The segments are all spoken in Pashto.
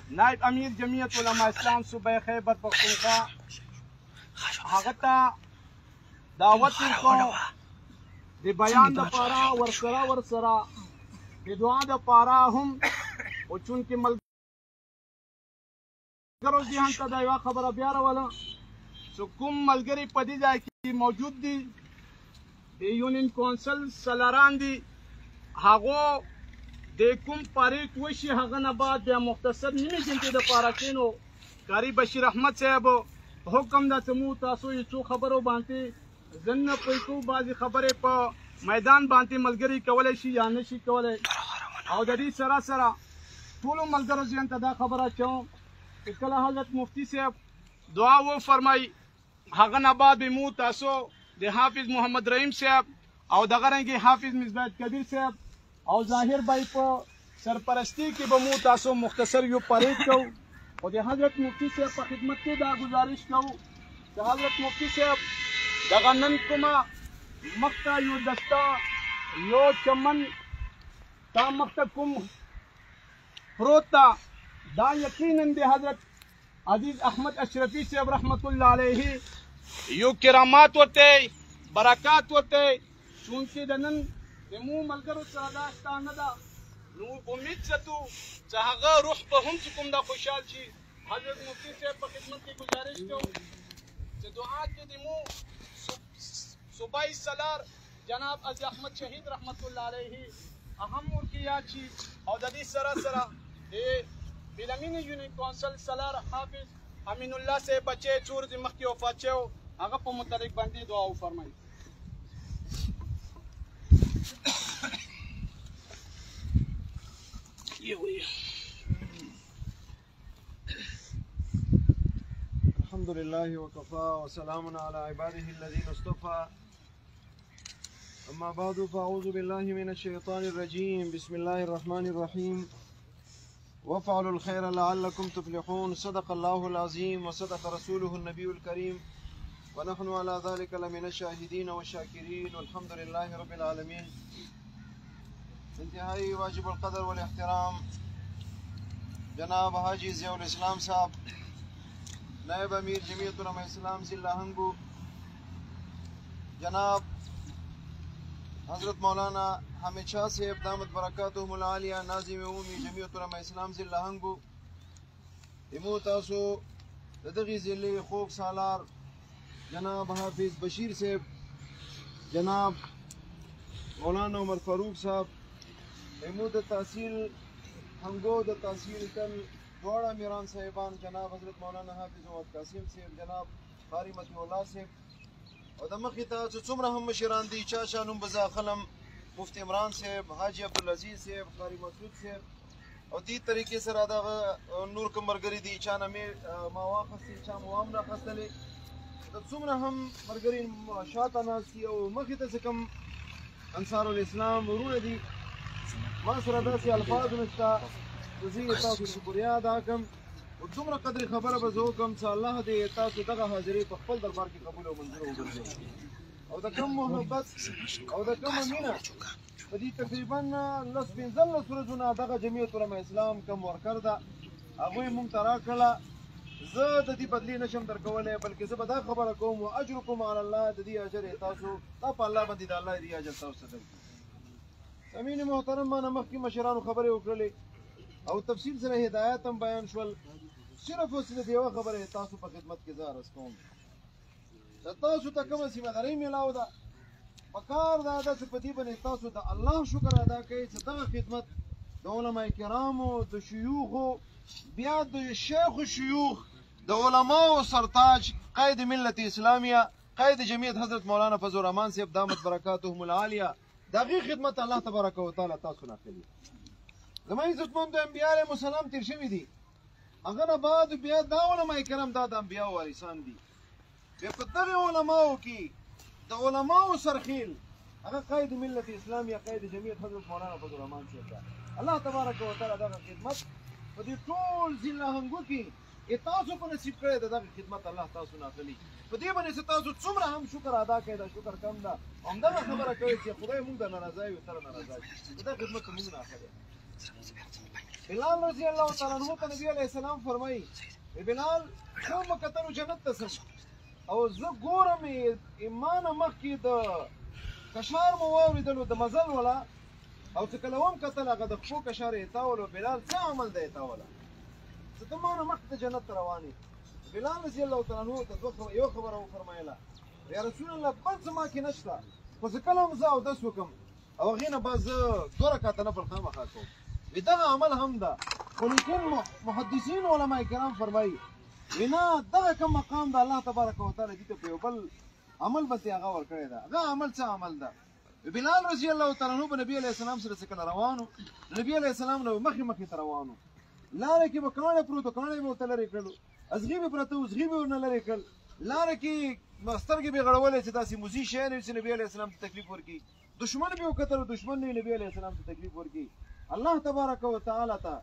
نائب امیر جمعیت علماء اسلام صوبه خیبر پختونخوا هغه ته دعوت ورکړو د بیان دپاره ورسره د دعا دپاره هم او چونکې ملګرو ذهن ته دا یوه خبره بیا راوله چې کوم ملګري په دې ځای کې موجود دي د یونین کونسل سالاران دي هغو د کوم پاریک وشي هغه نه بعد بیا مختصر نیمې جنټې دپاره کښېنو قاري بشیر احمد صاحب حکم ده چې موږ تاسو یې څو خبرو باندې ځان نه پوه کوو بعضې خبرې په میدان باندې ملګري کولی شي یا نه شي کولی او د دې سره سره ټولو ملګرو ذهن ته دا خبره اچوم چې کله حضرت مفتي صاحب دعا وفرمایي هغه نه بعد به موږ تاسو د حافظ محمد رحیم صاحب او دغه رنګې حافظ مصباح کبیر صاحب او ظاهر بھائی په سرپرستی کې به موږ تاسو مختصر یو پریډ کوو او د حضرت مفتی صاحب په خدمت کې دا گزارش کوو چې حضرت مفتی صاحب دغه نن کومه مخته یو دسته یو چمن تا مخته کوم پروت ده دا یقینا د حضرت عزیز احمد اشرفی صاحب رحمت الله علیه یو کرامات ورته برکات ورته چونکې د نن د مو ملګرو سره دا شته نه ده نو امید ساتو چې هغه روح به هم چې کوم دا خوشحال شي حضرت مفتی صاحب په خدمت کې گزارش کوو چې دعا کې د مو صوبائی سالار جناب عزیز احمد شهید رحمت الله علیه اهم ورکې یاد شي او د دې سره سره د بلمین یونین کونسل سالار حافظ امین الله صاحب بچی څو ورځې مخکې وفات شوی هغه په متعلق باندې دعا وفرمایي الحمد لله وكفى وسلام على عباده الذين اصطفى أما بعد فأعوذ بالله من الشيطان الرجيم بسم الله الرحمن الرحيم وافعلوا الخير لعلكم تفلحون صدق الله العظيم وصدق رسوله النبي الكريم ونحن على ذلك لمن الشاهدين والشاكرين والحمد لله رب العالمين انتهائي واجب القدر والاحترام جناب حاجی ضیاء الاسلام صاحب نائب امیر جمعیت علماء اسلام ضلع ہنگو جناب حضرت مولانا حامد شاہ صاحب دامت برکاتہم العالیہ ناظم عمومی جمعیت علماء اسلام ضلع ہنگو امو تاسو دغی ضلع خوب سالار جناب حافظ بشیر صاحب جناب مولانا عمر فاروق صاحب امو د تحصیل ہنگو د تحصیل کل دوڑا میران صاحبان جناب حضرت مولانا حافظ عمر قاسم صاحب جناب قاری مطیع اللہ صاحب او د مخې ته چې څومره هم مشران دي چا چا نوم به زه اخلم مفتی عمران صاحب حاجی عبدالعزیز صاحب قاری مسعود صاحب او دې طریقې سره دغه نور کوم ملګري دي چا نه مې ما واخیستې چا مو هم راخیستلې د څومره هم ملګري شاته ناست دي او مخې ته چې کوم انصار الاسلام ورونه دي ما سره داسې الفاظ نشته چې زه یې تاسو شکریا ادا کړم او دومره قدرې خبره به زه وکړم چې الله دې تاسو دغه حاضرۍ په خپل دربار کې قبول او منظور وګرځوي او د کوم محبت او د کومه مینه په دې تقریبا 15 ورځونه دغه جمعیت علماء اسلام کوم ورکر ده هغوی موږ ته راکړله زه د دې بدلې نشم درکولی بلکې زه به دا خبره کوم واجرکم علی الله د دې اجر یې تاسو دا په الله باندې د الله دې اجر تاسو ته درکړي سمین محترم ما نه مخکې مشرانو خبرې وکړلې او تفصیل سره هدایات هم بیان شول صرف اوس د یوه خبره تاسو په خدمت کې زه عرض کوم د تاسو ته کومه سیمهداري میلاو ده پکار دا ده چې په دې باندې تاسو د الله شکر ادا کوئ چې دغه خدمت د علماء کرامو د شیوخو بیا د شیخ شیوخ د علماو سرتاج قائد ملت اسلامیه قائد جمعیت حضرت مولانا فضل الرحمن صاحب دامت برکاتهم العالیه دغه خدمت الله تبارک وتعالى تاسو نه کوي زما عزتمند انبیاء علیهم السلام تیر شوي دي هغه نه بعد بیا دا علماء کرام دا د انبیاء وارثان دي بیا په دغه علماو کې د علماو سرخیل هغه قائد ملت اسلامیه قائد جمعیت حضرت مولانا فضل الرحمن صاحب ده الله تبارک وتعالى دغه خدمت په دې ټول ضلع هنګو کې تاسو په نصیب کړی د دغه خدمت الله تاسو نه اخلي په دې باندې تاسو څومره هم شکر ادا کړئ دا شکر کم ده همدغه خبره کوي چې خدای موږ د ناراضۍ او سره ناراضه دغه خدمت موږ نه اخلي بلال رضی الله تعالی عنہ ته نبی علیه السلام فرمایي بلال خو مکتلو جنت ته ځم او زه ګورم ایمانه مخکې د کشار مو واورېدلو د مزل ولا او چې کله وم کتل هغه د خپو کشار یې تاولو بلال څه عمل دی یې تاوله چې ته مانه مخکې ته جنت ته روان یې بلال رضی الله تعالی عنه ته یو خبره وفرمایله یا رسول الله بل څه ما کې نشته خو زه کله هم زه اودس وکړم او هغې نه به زه 2 رکعته نفل خامخا کوم دغه عمل هم ده خو لیکن محدثین علما کرام فرمایي وینا دغه کوم مقام د الله تبارک وتعالی دې ته په یو بل عمل بسې هغه ورکړی ده هغه عمل څه عمل ده بلال رضی الله تعالی عنه په نبی علیه السلام سره چې کله روانو نبی علیه السلام نه مخې مخې ته روانو لاره کې به کاڼی پروت و کاڼی به ورته لرې کړلو ازغي به پرته و ازغي به ورنه لرې کړل لاره کې سترګې به یې غړولې چې داسې موزي شی نه وي چې نبي علیه السلام ته تکلیف ورکړي دشمن به یې وکتل دشمن نه وي نبي علیه السلام ته تکلیف ورکړي الله تبارک وتعالی ته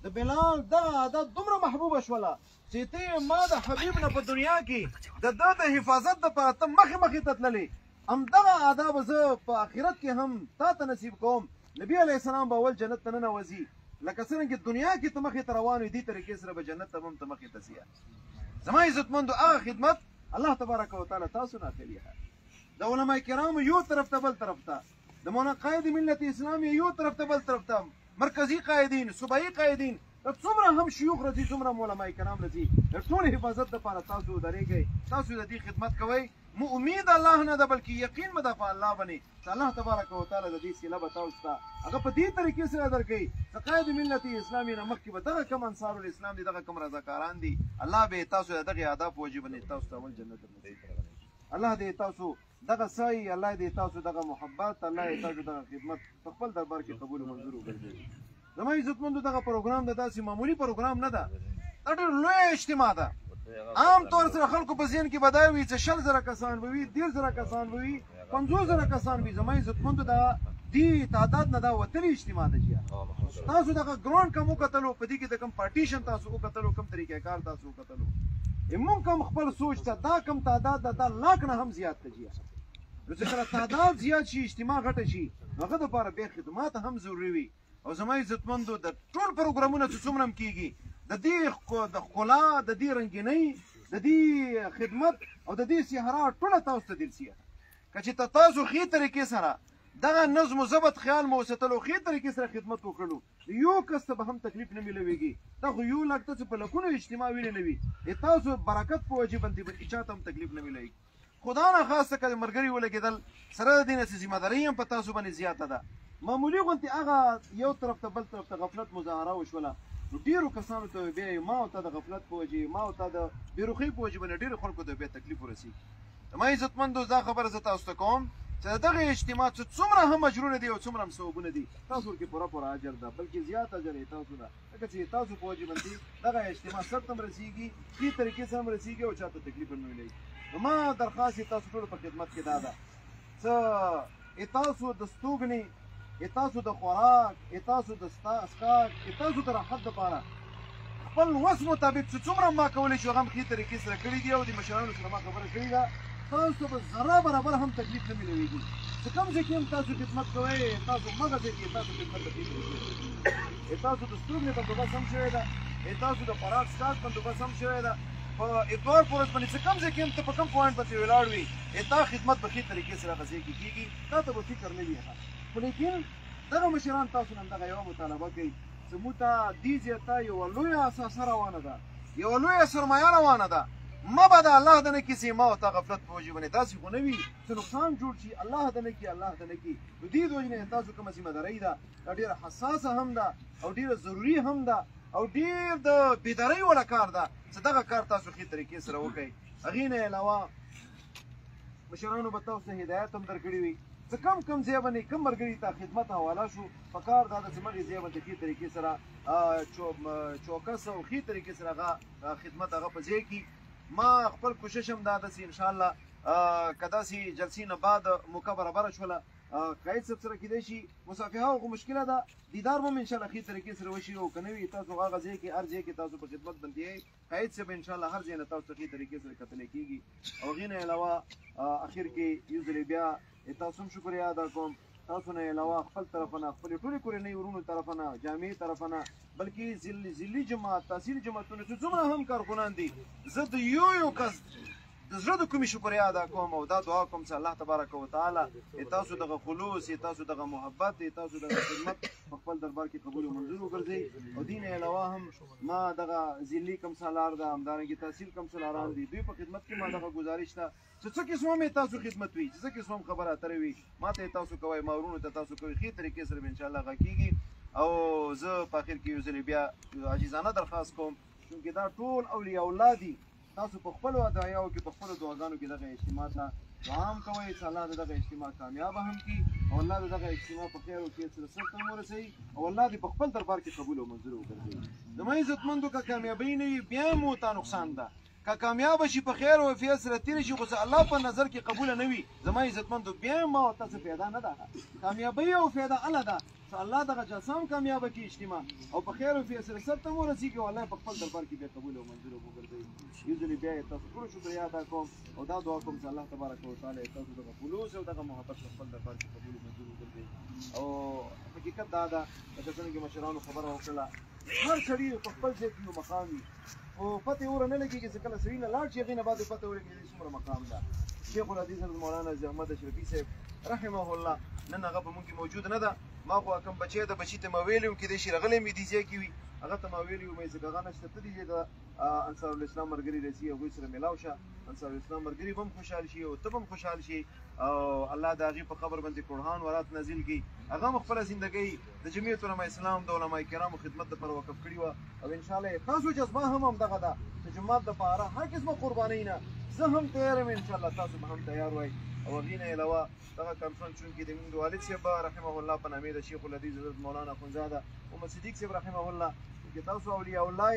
د بلال دغه عادت دومره محبوبه شوله چې ته ما د حبیب نه په دنیا کې د ده د حفاظت دپاره ته مخې مخې ته تللې همدغه آداب زه په آخرت کې هم تا ته نصیب کوم نبي علیه السلام به اول جنت ته ننوځي لکه څرنګه دنیا کې ته مخې ته روان وي دې طریقې سره به جنت ته هم ته مخې ته ځي زما عزتمندو هغه خدمت الله تبارک وتعالی تاسو نه اخلي د علما کرامو یو طرف ته بل طرف ته د منقاید ملت اسلامي یو طرف ته بل طرف ته مرکزی قائدین صوبایي قائدین څومره هم شيوخ راځي څومره علما کرام راځي د ټول حفاظت لپاره تاسو درېږئ تاسو د دې خدمت کوئ مو امید الله نه ده بلکې یقین مې ده په الله باندې چې الله تبارک وتعالی د دې سیله به تاسو ته هغه په دې طریقې سره درکوي چې قائد ملت اسلامي نه مخکې به دغه کم انصار الاسلام دي دغه کم رضاکاران دي الله به تاسو دغه آداب واجب نه تاسو ته ول جنت الله دې تاسو دغه سای الله دې تاسو دغه محبت الله دې تاسو دغه خدمت په خپل دربار کې قبول او منظور وګرځي زما عزتمندو دغه پروګرام د داسې معمولی پروګرام نه ده دا ډېر لوی اجتماع ده عام طور سره خلکو په ذهن کې به دا وي چې 100,000 کسان به وي 1,000 کسان به وي 50,000 کسان به وي زما عزتمندو دا دې تعداد نه دا وتلي اجتماع ده تاسو دغه ګراوند کوم وکتلو په دې کې د کوم پارټیشن تاسو وکتلو کوم طریقې کار تاسو وکتلو موږ کوم خپل سوچ ته دا کم تعداد دا لاک نه هم زیات ته نو چې کله تعداد زیات شي اجتماع غټه شي هغه دپاره بیا خدمات هم ضروري وي او زما عزتمندو د ټول پروګرامونه چې څومره هم کېږي د دې د ښکلا د دې رنګینۍ د دې خدمت او د دې صحرا ټوله تاسو ته دل سیه که چې تاسو ښې طریقې سره دغه نظم و ضبط خیال مو وساتلو ښې طریقې سره خدمت وکړو یو کس ته به هم تکلیف نه میلویږي دا خو یو لک ته چې په لکونو اجتماع ویلې نه وي تاسو برکت په وجې باندې به چا ته هم تکلیف نه میلویږي خدا نه خاصه که ملګري ولګېدل سره د دې نه ذمه داري هم په تاسو باندې زیاته ده معمولي غوندې هغه یو طرف ته بل طرف ته غفلت مظاهره وشوله نو ډېرو کسانو ته بیا ما او ته د غفلت په وجې ما او ته د بېروخۍ په وجې باندې ډېرو خلکو ته بیا تکلیف ورسېږي زما عزتمندو دا خبره زه تاسو ته کوم چې دغه اجتماع چې څومره هم اجرونه دي او څومره هم ثوابونه دي تاسو ورکې پوره اجر ده بلکې زیات اجر یې تاسو ده ځکه چې تاسو په وجې باندې دغه اجتماع سر ته هم رسېږي ښې طریقې سره هم رسېږي او چا ته تکلیف هم نه ویلېږي نو ما درخواست یې تاسو ټولو په خدمت کې دا ده څه تاسو د ستوګنې تاسو د خوراک تاسو د اسکاک تاسو د راحت دپاره خپل وس مطابق چې څومره ما کولی شو هغه هم ښې طریقې سره کړي دي او د مشرانو سره ما خبره کړې ده تاسو به ذره برابر هم تکلیف نه میلویږي چې کوم ځای کې هم تاسو خدمت کوئ تاسو مغه ځای کې تاسو خدمت کوئ تاسو د ستوګنې بندوبست هم شوی ده تاسو د خوراک اسکاک بندوبست هم شوی ده په اتوار په ورځ باندې چې کوم ځای کې هم ته په کوم پوینټ باندې ولاړ وي تا خدمت په ښې طریقې سره هغه ځای کې کېږي تا ته به فکر نه وي خو لیکن دغه مشران تاسو نن دغه یوه مطالبه کوي چې موږ ته دې ځای ته یوه لویه اساسه روانه ده یوه لویه سرمایه روانه ده ما به د الله د نه کیسې ما او تا غفلت په وجې باندې داسې خو نه وي چې نقصان جوړ شي الله د نه کي الله د نه کي نو دې د وجې نه تاسو کومه ذمه دارۍ ده دا ډېره حساسه هم ده او ډېره ضروري هم ده او ډېر د بېدارۍ والا کار ده چې دغه کار تاسو ښې طریقې سره وکړئ هغې نه علاوه مشرانو به تاسو ته هدایت هم درکړي وي چې کم ځای باندې کوم ملګري ته خدمت حواله شو په کار دا ده چې مغې ځای باندې ښې طریقې سره چوکس او ښې طریقې سره هغه خدمت هغه په ځای کړي ما خپل کوشش هم دا ده چې انشاءالله که داسې جلسې نه بعد موقع برابره شوله قاید صاحب سره کیدای شي مصافحه خو مشکله ده دیدار به هم انشاءالله ښې طریقې سره وشي او که نه وي تاسو هغه ځای کې هر ځای کې تاسو په خدمت باندې یئ قاید صاحب انشاءالله هر ځای نه تاسو ته ښې طریقې سره کتلی کېږي او هغې نه علاوه اخر کې یو ځلې بیا تاسو هم شکریه ادا کوم تاسو نه علاوه خپل طرفه نه خپلې ټولې کورنۍ ورونو طرفه نه جامعې طرفه نه بلکې ضلعي جماعت تحصیلي جماعتونه چې څومره هم کارکنان دي زه د یو کس د زړه د کومې شکریا ادا کوم او دا دعا کوم چې الله تبارک وتعالی تاسو دغه خلوص تاسو دغه محبت تاسو دغه خدمت په خپل دربار کې قبول او منظور وګرځي او دین علاوه هم ما دغه ضلعي کم سالار ده همدارنګه تحصیل کم سالاران دي دوی په خدمت کې ما دغه گزارش ته چې څه قسم مې تاسو خدمت وي چې څه قسم خبره اترې وي ما ته تاسو کوی ما ورونو ته تاسو کوی ښې طریقې سره ان شاء الله غږیږي او زه په اخر کې یو ځل بیا عاجزانه درخواست کوم چې دا ټول اولیاء الله دي تاسو په خپل ودایاو کې په خپل دعاګانو کې دغه اجتماع ته دعا هم کوئ چې الله دغه اجتماع کامیاب هم کړي او الله دغه اجتماع په خیر او خیر سره سرته ورسوي او الله دې په خپل دربار کې قبول او منظور وګرځوي زما عزتمندو که کامیابي نه وي بیا مو ته نقصان ده که کامیاب شي په خیر او خیر سره تیر شي خو الله په نظر کې قبول نه وي زما عزتمندو بیا ما ورته څه پیدا نه ده کامیابي او فایده الله ده الله دغه جلسه کامیابه کی اجتماع او په خیر او فیصله سره ته ورسیږي او الله په خپل دربار کې به قبول او منظور وګرځي یو ځل بیا تاسو ټول شکریا ادا کوم او دا دعا کوم چې الله تبارک وتعالى تاسو دغه خلوص او دغه محبت په خپل دربار کې قبول او منظور وګرځي او حقیقت دا ده چې څنګه مشرانو خبره وکړه هر سړي په خپل ځای کې مقام وي او پته ور نه لګي چې کله سړي نه لاړ شي غینه بعد پته ورګي چې څومره مقام ده شیخ الحدیث مولانا احمد اشرفي صاحب رحمه الله نن هغه په مونږ موجود نه ده ما خو کوم بچی د بچی ته ما ویلم کې د شي رغلې مې دي ځکه وي هغه ته ما ویلم مې څنګه غا نشته ته دي د انصار الاسلام مرګري رسی او سره ملاو شه انصار الاسلام مرګري هم خوشحال شي او ته هم خوشحال شي او الله د هغه په خبر باندې قرآن ورات نازل کی هغه خپل ژوندۍ د جمعیت علماء اسلام د علماء کرامو خدمت لپاره وقف کړی و او ان شاء الله تاسو جذبه هم دغه ده چې جمعات د پاره هر قسمه قرباني نه زه هم تیار یم ان شاء الله تاسو به هم تیار وای او غینه علاوه دغه کانفرنس چونکې د موږ والد صاحب رحمه الله په نامه د شیخ الحدیث حضرت مولانا اخوندزاده عمر صدیق صاحب رحمه الله چې تاسو اولیاء الله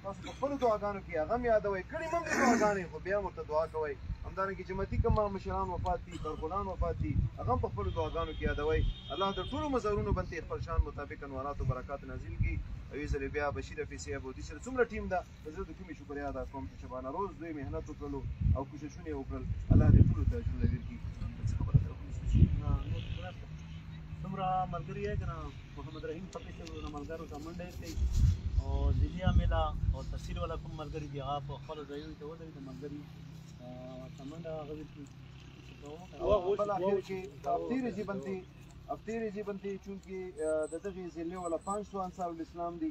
تاسو په خپل دعاګانو کې هغه یادوي کړي مم دعاګانې خو بیا مرته دعا کوي همدارنګه جمعتي کوم مشران وفات دي کارکنان وفات دي هغه په خپل دعاګانو کې یادوي الله د ټولو مزارونو باندې خپل شان مطابق انوارات او برکات نازل کړي او یې زری بیا بشیر افیسی ابو دي سره څومره ټیم ده زه د کومې شکریا ادا کوم چې شبانه روز دوی مهنت وکړو او کوششونه یې وکړل الله دې ټول ته اجر ورکړي څومره ملګري یې که نه محمد رحیم فقیر صاحب ملګرو ته منډه کوي او ضلعي عامله او تحصیل والا کوم ملګري دي هغه په خپلو ځایونو کې ودرېږي د ملګري ته منډه هغه کې افتیری جی بنتی چونکه د دغه ضلع ولا 500 انصار الاسلام دي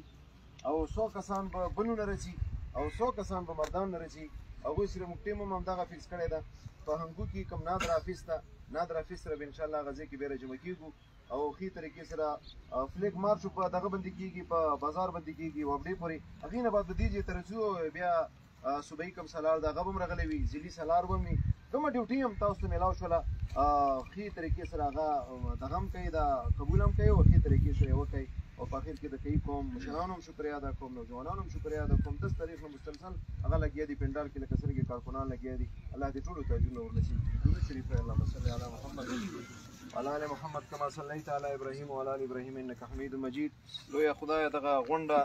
او 100 کسان به بنونه رسي او 100 کسان به مردان رسي او سره مکتیم هم دغه فکس کړی ده په هنګو کې کوم نادر حافظ ته نادر حافظ سره ان شاء الله غزي کې به جمع کیږو او خې طریقې سره فلیک مارچ په دغه باندې کیږي په بازار باندې کیږي وبډې پوري هغه نه بعد د دې ترڅو بیا صوبایي کم سالار دغه هم رغلې وي ځلي سالار هم وي کوم ډیوټي هم تاسو ته ملاو شوله خې طریقې سره هغه دغه هم کوي دا قبول هم کوي او خې طریقې سره وکړي او په اخر کې د کوي قوم مشرانو هم شکریا ادا کوم نوجوانانو هم شکریا ادا کوم 10 تاریخ نه مستلزم هغه لګیا دي پندال کې لکه سره کې کارکنان لګیا دي الله دې ټول ته اجر ورنصیب درود شریف اللهم صل علی محمد وعلى ال محمد كما صليت على ابراهيم وعلى ال ابراهيم انك حميد مجيد لوی خدای دغه غونډه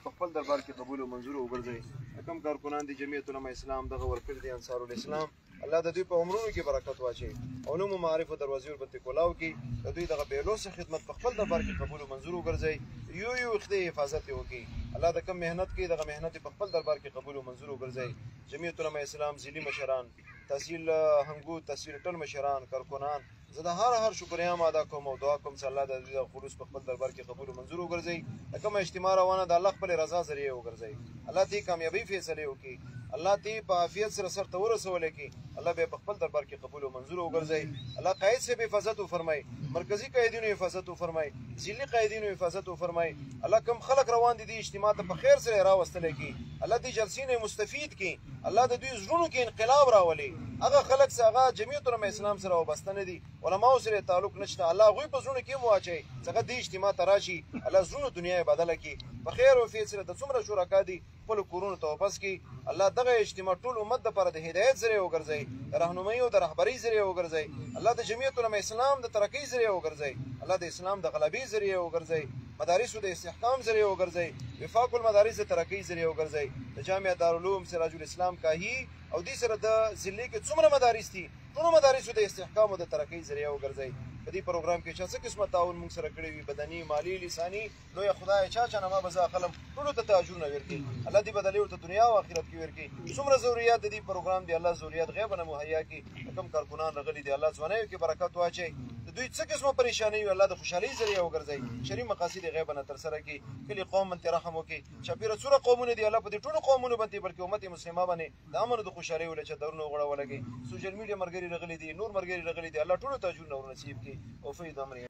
په خپل دربار کې قبول او منظور وګرځي کوم کارکنان دي جمعیت علماء اسلام دغه ورکړي دي انصار الاسلام الله د دوی په عمرونو کې برکت واچي او نو معارف او دروازې وربته کولاو کې د دوی دغه بیلوس خدمت په خپل دربار کې قبول او منظور وګرځي یو خدای حفاظت وکي الله د کوم مهنت کې دغه مهنت په خپل دربار کې قبول او منظور وګرځي جمعیت علماء اسلام ضلعي مشران تحصیل هنګو تحصیل ټول مشران کارکنان زه د هر شکریا ادا کوم او دعا کوم چې الله د دې خلوص په خپل دربار کې قبول او منظور وګرځي کوم اجتماع روانه د الله خپل رضا ذریعہ وګرځي الله دې کامیابی فیصله وکي الله دې په عافیت سره سر ته ورسول کی الله به په خپل دربار کې قبول او منظور وګرځي الله قائد سے به حفاظت فرمای مرکزی قائدینو حفاظت فرمای ضلعي قائدینو حفاظت فرمای الله کوم خلق روان دي اجتماع ته په خیر سره راوستل کی الله دې جلسې مستفید کی الله د دوی زړونو کې انقلاب راولي هغه خلک څنګه جمعیت علماء اسلام سره وابسته نه دي علماء سره تعلق نشته الله غوي په زړونو کې مواچي څنګه دې اجتماع تراشي الله زړونو دنیا بدله کی په خیر او فیصله د څومره شرکا دي خپل کورونو ته واپس کی الله دغه اجتماع ټول امت لپاره د هدایت ذریعہ وګرځي د رهنمایي او د رهبری ذریعہ وګرځي الله د جمعیت علماء اسلام د ترقی ذریعہ وګرځي الله د اسلام د غلبي ذریعہ وګرځي مدارس د استحکام ذریعہ وګرځي وفاق المدارس د ترقی ذریعہ وګرځي د جامعه دارالعلوم سراج الاسلام کاهی او دې سره د ضلع کې څومره مدارس دي ټول مدارس د استحکام او د ترقی ذریعہ وګرځي په دې پروګرام کې چې څه قسمه تعاون موږ سره کړی وي بدني مالی لساني نو یا خدای چا نه ما بزا خلم ټولو ته تاجرونه ورکړي الله دې بدلې ورته دنیا او آخرت کې ورکړي څومره ضرورت دې پروګرام دی الله ضرورت غیب نه مهیا کړي کوم کارکونان راغلي دي الله ځواني کې برکت واچي دوی څه قسمه پریشانی وي الله د خوشحالي ذریعہ وګرځي شری مقاصد غیب نه تر سره کې کلی قوم من رحم وکي چاپیره څوره قومونه دي الله په دې ټولو قومونو باندې بلکې امت مسلمه باندې د امن د خوشحالي ولې چې درنو غړه ولګي سوشل میډیا مرګري رغلي دي نور مرګري رغلي دي الله ټولو ته اجر نور نصیب کړي او فیض امر